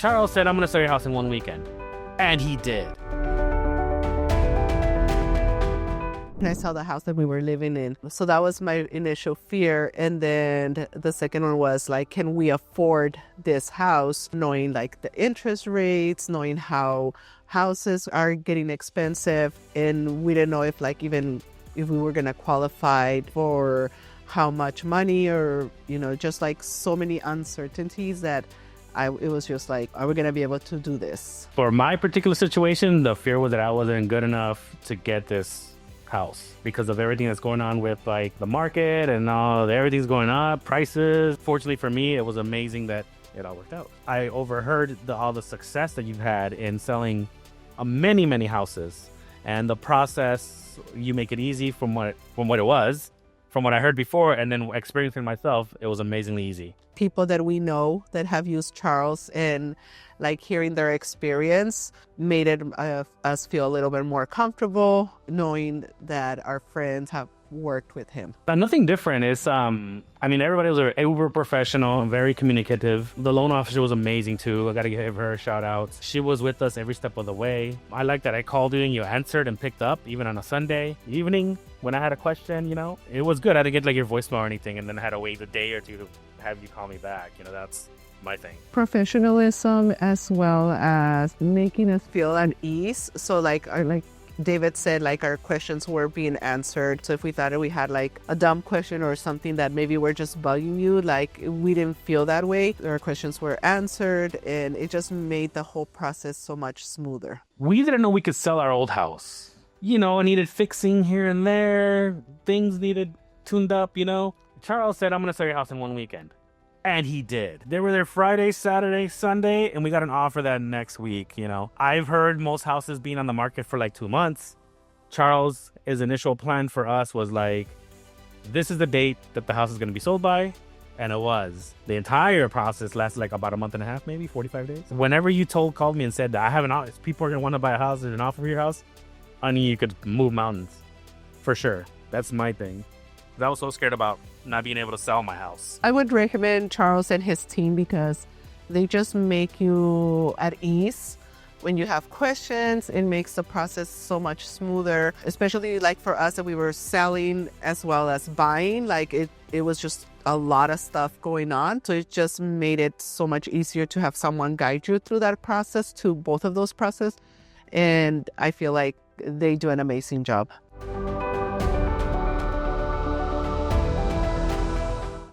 Charles said, I'm going to sell your house in one weekend. And he did. And I saw the house that we were living in. So that was my initial fear. And then the second one was like, can we afford this house? Knowing like the interest rates, knowing how houses are getting expensive. And we didn't know if like even if we were going to qualify for how much money or, just like so many uncertainties that it was just like, are we going to be able to do this? For my particular situation, the fear was that I wasn't good enough to get this house because of everything that's going on with like the market and everything's going up, prices. Fortunately for me, it was amazing that it all worked out. I overheard all the success that you've had in selling many houses, and the process, you make it easy from what it was, from what I heard before, and then experiencing myself, it was amazingly easy. People that we know that have used Charles and like hearing their experience made it us feel a little bit more comfortable knowing that our friends have worked with him. Nothing different is, everybody was uber professional and very communicative. The loan officer was amazing too. I got to give her a shout out. She was with us every step of the way. I like that I called you and you answered and picked up even on a Sunday evening when I had a question, It was good. I didn't get like your voicemail or anything and then I had to wait a day or two to have you call me back. That's my thing. Professionalism as well as making us feel at ease. So like David said, like our questions were being answered. So if we thought that we had like a dumb question or something that maybe we're just bugging you, like we didn't feel that way. Our questions were answered and it just made the whole process so much smoother. We didn't know we could sell our old house. It needed fixing here and there. Things needed tuned up, Charles said, I'm going to sell your house in one weekend. And he did. They were there Friday, Saturday, Sunday, and we got an offer that next week, I've heard most houses being on the market for like 2 months. Charles' initial plan for us was like, this is the date that the house is going to be sold by. And it was. The entire process lasted like about a month and a half, maybe 45 days. Whenever you called me and said that I have an offer, people are going to want to buy a house, there's an offer for your house, I knew you could move mountains. For sure. That's my thing. I was so scared about not being able to sell my house. I would recommend Charles and his team because they just make you at ease. When you have questions, it makes the process so much smoother, especially like for us that we were selling as well as buying. Like it was just a lot of stuff going on. So it just made it so much easier to have someone guide you through that process, to both of those processes. And I feel like they do an amazing job.